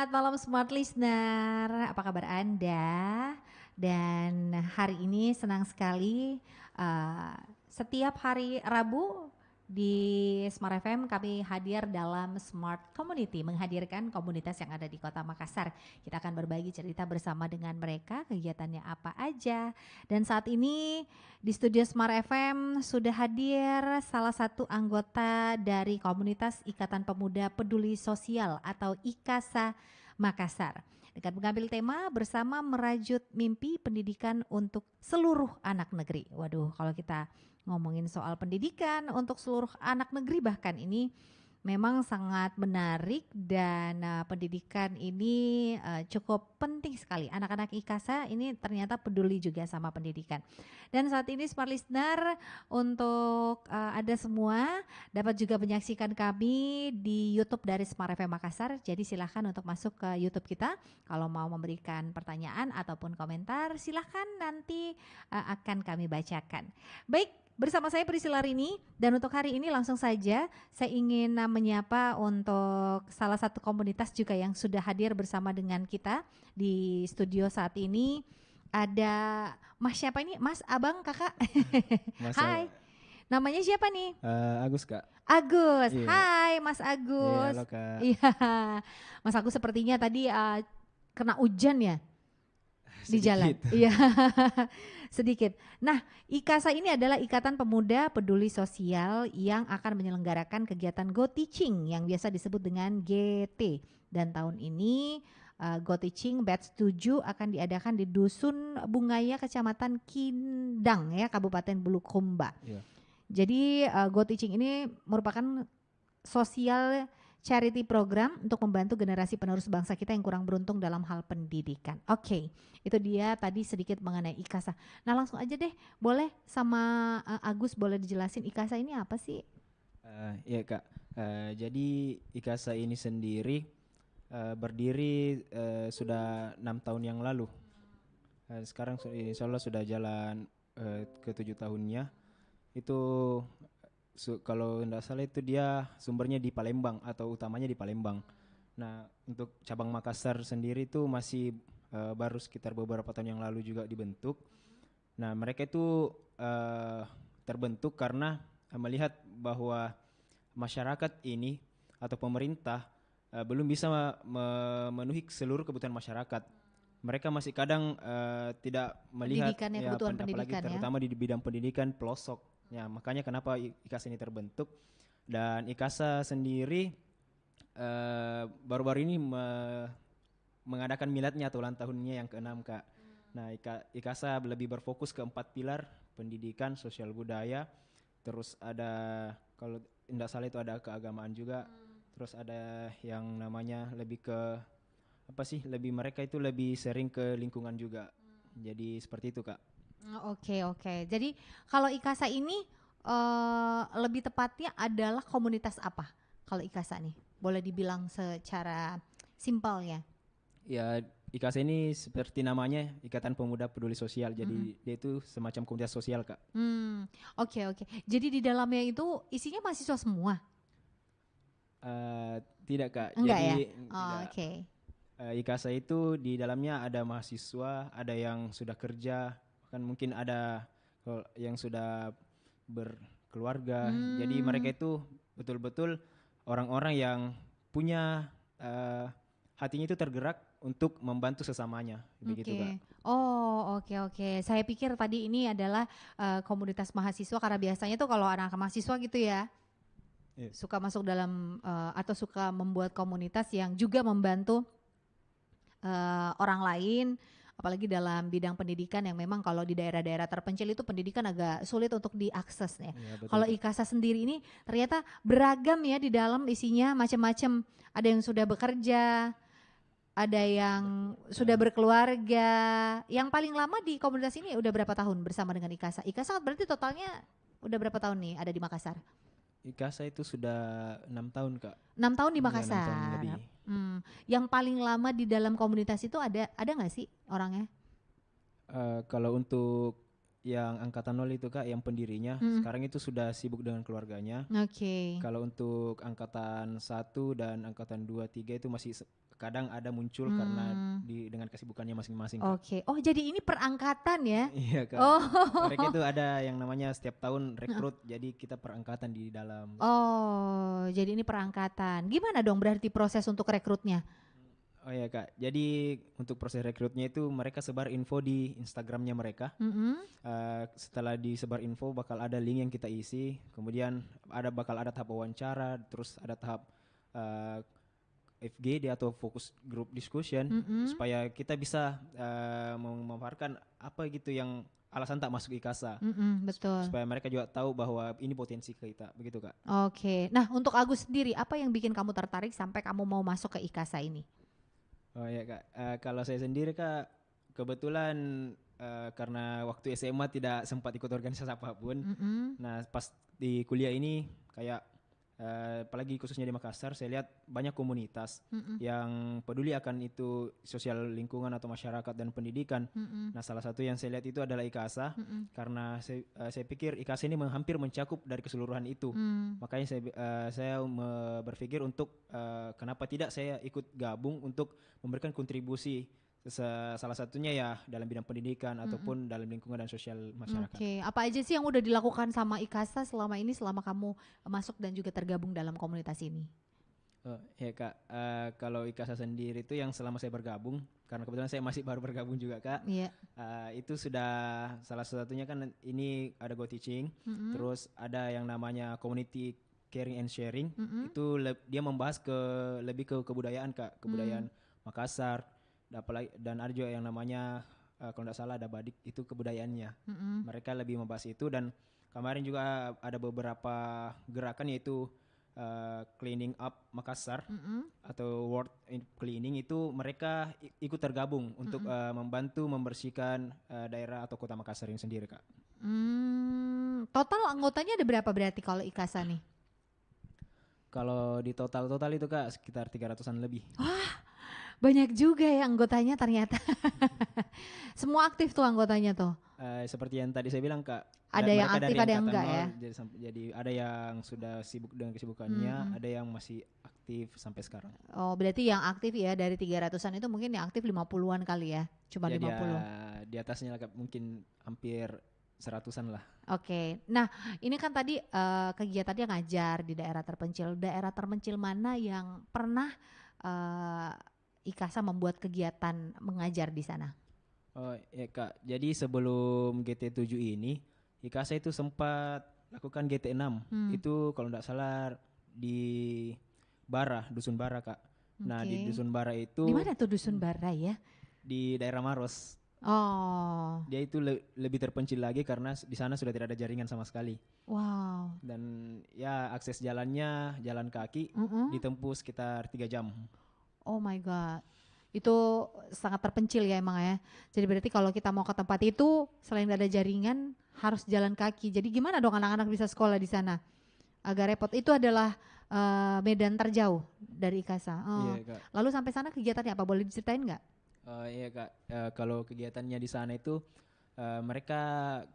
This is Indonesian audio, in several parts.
Selamat malam Smart Listener, apa kabar Anda? Dan hari ini senang sekali setiap hari Rabu di Smart FM kami hadir dalam Smart Community, menghadirkan komunitas yang ada di Kota Makassar. Kita akan berbagi cerita bersama dengan mereka, kegiatannya apa aja. Dan saat ini di studio Smart FM sudah hadir salah satu anggota dari komunitas Ikatan Pemuda Peduli Sosial atau IKASA Makassar. Dengan mengambil tema bersama merajut mimpi pendidikan untuk seluruh anak negeri. Waduh, kalau kita ngomongin soal pendidikan untuk seluruh anak negeri bahkan ini memang sangat menarik dan pendidikan ini cukup penting sekali. Anak-anak IKASA ini ternyata peduli juga sama pendidikan. Dan saat ini Smart Listener untuk Anda semua dapat juga menyaksikan kami di YouTube dari Smart FM Makassar. Jadi silahkan untuk masuk ke YouTube kita. Kalau mau memberikan pertanyaan ataupun komentar silahkan nanti akan kami bacakan. Baik. Bersama saya Priscilla Rini dan untuk hari ini langsung saja saya ingin menyapa untuk salah satu komunitas juga yang sudah hadir bersama dengan kita di studio saat ini. Ada Mas siapa ini? Mas, Abang, Kakak? Mas, Hai, namanya siapa nih? Agus Kak. Agus, Iya. hai Mas Iya, Agus. halo Kak. Iya, Mas Agus sepertinya tadi kena hujan ya? Di jalan. Iya. Sedikit. Nah, IKASA ini adalah Ikatan Pemuda Peduli Sosial yang akan menyelenggarakan kegiatan Go Teaching yang biasa disebut dengan GT. Dan tahun ini Go Teaching Batch 7 akan diadakan di Dusun Bungaya, Kecamatan Kindang ya, Kabupaten Bulukumba. Iya. Jadi Go Teaching ini merupakan sosial charity program untuk membantu generasi penerus bangsa kita yang kurang beruntung dalam hal pendidikan. Oke, itu dia tadi sedikit mengenai IKASA. Nah langsung aja deh, boleh sama Agus boleh dijelasin IKASA ini apa sih? Iya Kak, jadi IKASA ini sendiri berdiri sudah 6 tahun yang lalu. Sekarang insya Allah sudah jalan ke 7 tahunnya. Itu kalau tidak salah itu dia sumbernya di Palembang atau utamanya di Palembang. Nah untuk cabang Makassar sendiri itu masih baru sekitar beberapa tahun yang lalu juga dibentuk. Nah mereka itu terbentuk karena melihat bahwa masyarakat ini atau pemerintah belum bisa memenuhi seluruh kebutuhan masyarakat. Mereka masih kadang tidak melihat kebutuhan pendidikan apalagi terutama di bidang pendidikan pelosok. Ya, makanya kenapa IKASA ini terbentuk. Dan IKASA sendiri baru-baru ini mengadakan miladnya atau ulang tahunnya yang ke-6 Kak. Nah IKASA lebih berfokus ke 4 pilar, pendidikan, sosial budaya, terus ada kalau tidak salah itu ada keagamaan juga, terus ada yang namanya lebih ke lebih mereka itu lebih sering ke lingkungan juga. Jadi seperti itu Kak. Oke. Jadi kalau IKASA ini lebih tepatnya adalah komunitas apa? Kalau IKASA nih, boleh dibilang secara simpelnya. Ya, IKASA ini seperti namanya Ikatan Pemuda Peduli Sosial. Jadi dia itu semacam komunitas sosial Kak. Oke. Jadi di dalamnya itu isinya mahasiswa semua? Tidak Kak. Enggak Jadi ya? Oke. IKASA itu di dalamnya ada mahasiswa, ada yang sudah kerja, kan mungkin ada yang sudah berkeluarga. Jadi mereka itu betul-betul orang-orang yang punya hatinya itu tergerak untuk membantu sesamanya, begitu Kak. Oh, oke. Saya pikir tadi ini adalah komunitas mahasiswa karena biasanya tuh kalau anak mahasiswa gitu ya, suka masuk dalam atau suka membuat komunitas yang juga membantu orang lain, apalagi dalam bidang pendidikan yang memang kalau di daerah-daerah terpencil itu pendidikan agak sulit untuk diakses ya. Kalau IKASA sendiri ini ternyata beragam ya di dalam isinya macam-macam. Ada yang sudah bekerja, ada yang sudah berkeluarga. Yang paling lama di komunitas ini udah berapa tahun bersama dengan IKASA? IKASA berarti totalnya udah berapa tahun nih ada di Makassar? IKASA itu sudah 6 tahun Kak. 6 tahun di Ya, 6 Makassar. tahun lebih. Yang paling lama di dalam komunitas itu ada nggak sih orangnya? Kalau untuk yang angkatan 0 itu Kak, yang pendirinya, sekarang itu sudah sibuk dengan keluarganya. Oke. Kalau untuk angkatan 1 dan angkatan 2 3 itu masih kadang ada muncul karena dengan kesibukannya masing-masing Kak. Oke. Oh, jadi ini perangkatan ya? Iya Kak. Oh. Mereka itu ada yang namanya setiap tahun rekrut, jadi kita perangkatan di dalam. Oh, jadi ini perangkatan. Gimana dong berarti proses untuk rekrutnya? Oh ya Kak, jadi untuk proses rekrutnya itu mereka sebar info di Instagramnya mereka. Mm-mm. Setelah disebar info bakal ada link yang kita isi, kemudian bakal ada tahap wawancara, terus ada tahap uh, FGD atau focus group discussion, supaya kita bisa memaparkan apa gitu yang alasan tak masuk IKASA, Betul. supaya mereka juga tahu bahwa ini potensi kita, begitu Kak. Oke. Nah, untuk Agus sendiri, apa yang bikin kamu tertarik sampai kamu mau masuk ke IKASA ini? Oh ya Kak, kalau saya sendiri Kak, kebetulan karena waktu SMA tidak sempat ikut organisasi apapun. Nah pas di kuliah ini kayak apalagi khususnya di Makassar, saya lihat banyak komunitas yang peduli akan itu sosial lingkungan atau masyarakat dan pendidikan. Nah salah satu yang saya lihat itu adalah IKASA, karena saya pikir IKASA ini hampir mencakup dari keseluruhan itu. Makanya saya berpikir untuk kenapa tidak saya ikut gabung untuk memberikan kontribusi, salah satunya ya dalam bidang pendidikan ataupun dalam lingkungan dan sosial masyarakat. Oke, apa aja sih yang udah dilakukan sama IKASA selama ini, selama kamu masuk dan juga tergabung dalam komunitas ini? Oh, ya Kak, kalau IKASA sendiri itu yang selama saya bergabung, karena kebetulan saya masih baru bergabung juga Kak, Iya. itu sudah salah satunya kan ini ada Go Teaching, terus ada yang namanya Community Caring and Sharing, itu dia membahas lebih ke kebudayaan Kak, kebudayaan Makassar, dan ada juga yang namanya kalau tidak salah ada Badik, itu kebudayaannya. Mereka lebih membahas itu, dan kemarin juga ada beberapa gerakan yaitu Cleaning Up Makassar atau World Cleaning, itu mereka ikut tergabung untuk membantu membersihkan daerah atau kota Makassar yang sendiri Kak. Total anggotanya ada berapa berarti kalau IKASA nih? Kalau di total itu Kak sekitar 300-an lebih. Wah, banyak juga ya anggotanya ternyata. Semua aktif tuh anggotanya tuh. Seperti yang tadi saya bilang Kak, Ada yang mereka aktif, dari ada yang angkatan enggak ya? jadi ada yang sudah sibuk dengan kesibukannya, ada yang masih aktif sampai sekarang. Oh, berarti yang aktif ya dari 300-an itu mungkin yang aktif 50-an kali ya? Cuma Ya, 50. Di atasnya lah Kak, mungkin hampir 100-an lah. Oke. Nah, ini kan tadi kegiatannya ngajar di daerah terpencil. Daerah terpencil mana yang pernah IKASA membuat kegiatan mengajar di sana? Oh ya Kak, jadi sebelum GT7 ini, IKASA itu sempat lakukan GT6. Itu kalau tidak salah di Dusun Bara Kak. Nah di Dusun Bara itu, di mana tuh Dusun Bara ya? di daerah Maros. Oh, Dia itu lebih terpencil lagi karena di sana sudah tidak ada jaringan sama sekali. wow. Dan ya akses jalannya jalan kaki, ditempuh sekitar 3 jam. Oh my God. Itu sangat terpencil ya emang ya. Jadi berarti kalau kita mau ke tempat itu selain ada jaringan harus jalan kaki. Jadi gimana dong anak-anak bisa sekolah di sana? Agak repot. Itu adalah medan terjauh dari IKASA. Iya Kak. Lalu sampai sana kegiatannya apa? Boleh diceritain nggak? Iya Kak, kalau kegiatannya di sana itu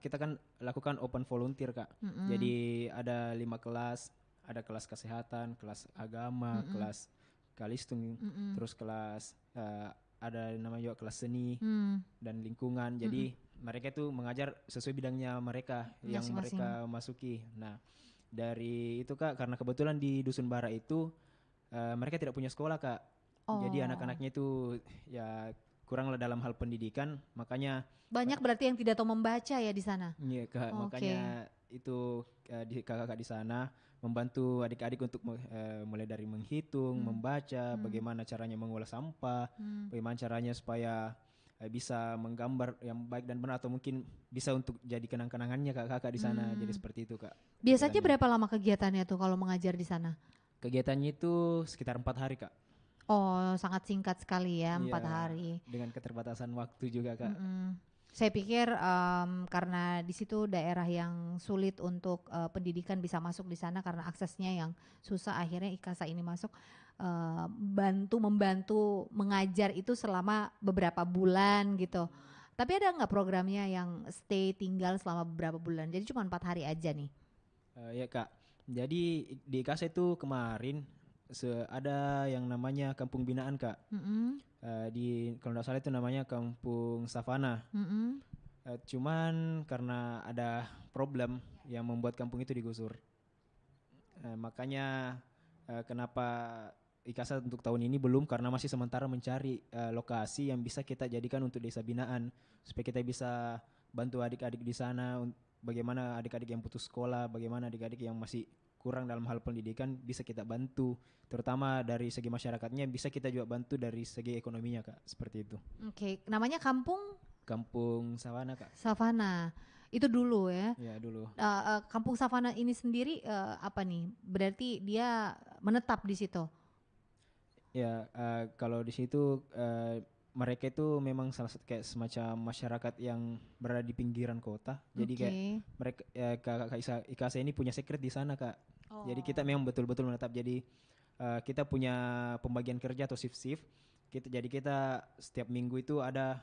kita kan lakukan open volunteer Kak. Jadi ada 5 kelas, ada kelas kesehatan, kelas agama, kelas kalistung, terus kelas ada namanya juga kelas seni dan lingkungan. Jadi mereka itu mengajar sesuai bidangnya mereka yang mereka masuki. Nah dari itu Kak, karena kebetulan di Dusun Bara itu mereka tidak punya sekolah Kak. Jadi anak-anaknya itu ya kurang dalam hal pendidikan, makanya banyak berarti yang tidak tahu membaca ya di sana. Iya Kak, makanya itu kakak-kakak di sana membantu adik-adik untuk mulai dari menghitung, membaca, bagaimana caranya mengolah sampah, bagaimana caranya supaya bisa menggambar yang baik dan benar, atau mungkin bisa untuk jadi kenang-kenangannya kakak-kakak di sana. Jadi seperti itu Kak. Biasanya berapa lama kegiatannya tuh kalau mengajar di sana? Kegiatannya itu sekitar 4 hari Kak. Oh, sangat singkat sekali ya, 4 hari. Dengan keterbatasan waktu juga Kak. Saya pikir karena di situ daerah yang sulit untuk pendidikan bisa masuk di sana karena aksesnya yang susah, akhirnya IKASA ini masuk membantu mengajar itu selama beberapa bulan gitu. Tapi ada nggak programnya yang stay tinggal selama beberapa bulan? Jadi cuma 4 hari aja nih. Ya Kak, jadi di IKASA itu kemarin ada yang namanya kampung binaan Kak. Mm-mm, Di kalau tidak salah itu namanya kampung Savana. mm-mm. Cuman karena ada problem yang membuat kampung itu digusur. Makanya kenapa IKASA untuk tahun ini belum, karena masih sementara mencari lokasi yang bisa kita jadikan untuk desa binaan supaya kita bisa bantu adik-adik di sana. Bagaimana adik-adik yang putus sekolah, bagaimana adik-adik yang masih kurang dalam hal pendidikan bisa kita bantu, terutama dari segi masyarakatnya, bisa kita juga bantu dari segi ekonominya Kak, seperti itu. Oke, namanya Kampung Kampung Savana Kak. Savana. Itu dulu ya. Ya dulu. Kampung Savana ini sendiri apa nih? Berarti dia menetap di situ. Ya kalau di situ mereka itu memang salah satu kayak semacam masyarakat yang berada di pinggiran kota. Jadi kayak mereka Kak IKASA ini punya secret di sana Kak. Jadi kita memang betul-betul menetap. Jadi kita punya pembagian kerja atau shift-shift. Kita setiap minggu itu ada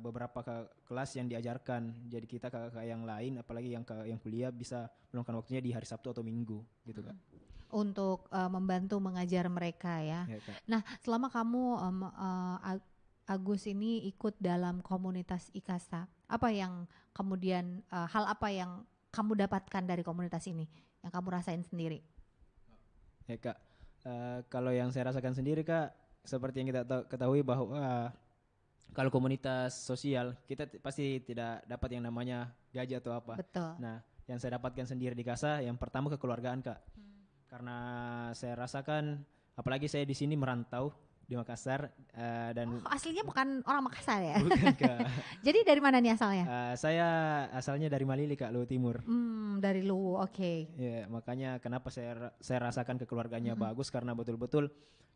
beberapa kelas yang diajarkan. Jadi kita kakak yang lain, apalagi yang kuliah, bisa meluangkan waktunya di hari Sabtu atau Minggu gitu Kak. Untuk membantu mengajar mereka ya. Ya, Kak. Nah, selama kamu Agus ini ikut dalam komunitas IKASA, apa yang kemudian hal apa yang kamu dapatkan dari komunitas ini yang kamu rasain sendiri? Ya Kak, kalau yang saya rasakan sendiri Kak, seperti yang kita ketahui bahwa kalau komunitas sosial kita pasti tidak dapat yang namanya gaji atau apa. Betul. Nah, yang saya dapatkan sendiri di KASA yang pertama kekeluargaan Kak. Karena saya rasakan, apalagi saya di sini merantau di Makassar dan aslinya bukan orang Makassar ya? bukan Kak. Jadi dari mana nih asalnya? Saya asalnya dari Malili Kak, Luwu Timur. Dari Luwu, oke. Ya, makanya kenapa saya rasakan kekeluarganya bagus, karena betul-betul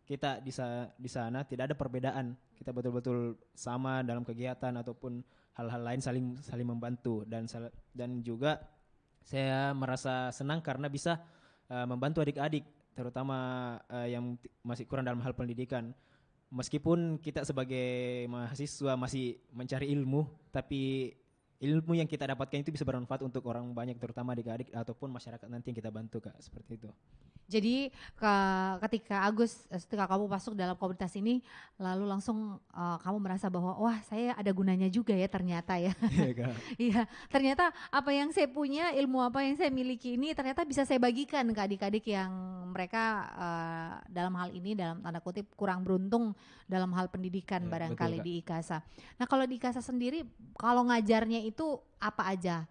kita di sana tidak ada perbedaan. Kita betul-betul sama dalam kegiatan ataupun hal-hal lain, saling membantu, dan juga saya merasa senang karena bisa membantu adik-adik, terutama yang masih kurang dalam hal pendidikan. Meskipun kita sebagai mahasiswa masih mencari ilmu, tapi ilmu yang kita dapatkan itu bisa bermanfaat untuk orang banyak, terutama adik-adik ataupun masyarakat nanti yang kita bantu Kak, seperti itu. Jadi ketika kamu masuk dalam komunitas ini, lalu langsung kamu merasa bahwa wah, saya ada gunanya juga ya ternyata ya. Iya, ternyata apa yang saya punya, ilmu apa yang saya miliki ini ternyata bisa saya bagikan ke adik-adik yang mereka dalam hal ini, dalam tanda kutip, kurang beruntung dalam hal pendidikan barangkali di IKASA. Nah, kalau di IKASA sendiri, kalau ngajarnya itu apa aja?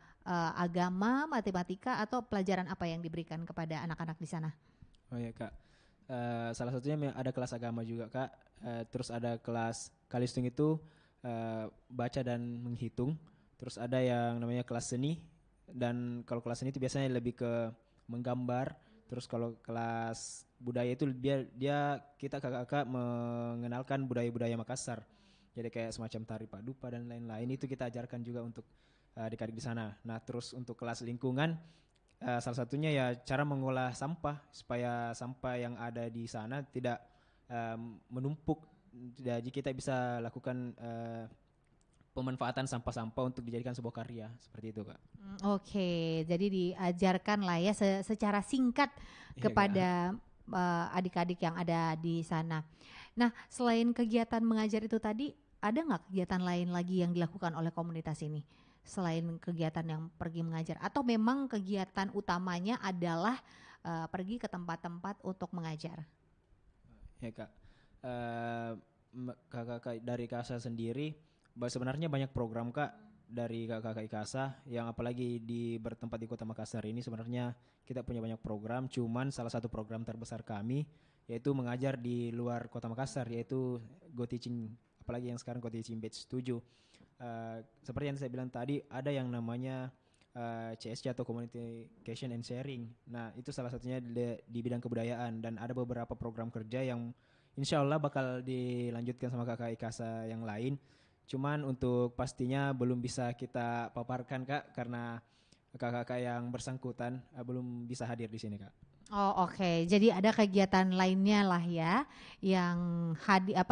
Agama, matematika, atau pelajaran apa yang diberikan kepada anak-anak di sana? Oh ya Kak, salah satunya ada kelas agama juga Kak. Terus ada kelas kalistung itu baca dan menghitung. Terus ada yang namanya kelas seni, dan kalau kelas seni itu biasanya lebih ke menggambar. Terus kalau kelas budaya itu dia kita kakak-kakak mengenalkan budaya-budaya Makassar. Jadi kayak semacam tari padupa dan lain-lain, itu kita ajarkan juga untuk adik-adik di sana. Nah, terus untuk kelas lingkungan, salah satunya ya cara mengolah sampah supaya sampah yang ada di sana tidak menumpuk. Jadi kita bisa lakukan pemanfaatan sampah-sampah untuk dijadikan sebuah karya, seperti itu Kak. Oke, jadi diajarkan lah ya secara singkat kepada adik-adik yang ada di sana. Nah, selain kegiatan mengajar itu tadi, ada nggak kegiatan lain lagi yang dilakukan oleh komunitas ini? Selain kegiatan yang pergi mengajar, atau memang kegiatan utamanya adalah pergi ke tempat-tempat untuk mengajar? Ya Kak, kakak dari KASA sendiri sebenarnya banyak program Kak dari kakak KASA, yang apalagi bertempat di Kota Makassar ini sebenarnya kita punya banyak program. Cuman salah satu program terbesar kami yaitu mengajar di luar Kota Makassar, yaitu Go Teaching, apalagi yang sekarang Go Teaching Batch 7. Seperti yang saya bilang tadi, ada yang namanya CSC atau Communication and Sharing. Nah, itu salah satunya di bidang kebudayaan, dan ada beberapa program kerja yang insya Allah bakal dilanjutkan sama kakak IKASA yang lain. Cuman untuk pastinya belum bisa kita paparkan Kak, karena kakak-kakak yang bersangkutan belum bisa hadir di sini Kak. Oh, oke. Jadi ada kegiatan lainnya lah ya yang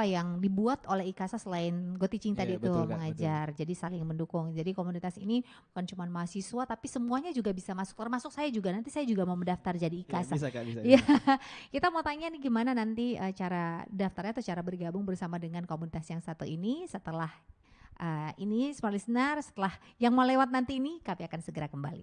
yang dibuat oleh IKASA selain Goticing Iya, tadi itu betul Kak, betul. mengajar. Jadi saling mendukung. Jadi komunitas ini bukan cuma mahasiswa tapi semuanya juga bisa masuk. Termasuk saya juga. Nanti saya juga mau mendaftar jadi Iya, IKASA. bisa Kak, bisa Iya. bisa. Kita mau tanya nih gimana nanti cara daftarnya atau cara bergabung bersama dengan komunitas yang satu ini setelah ini Smart Listener, setelah yang mau lewat nanti ini kami akan segera kembali.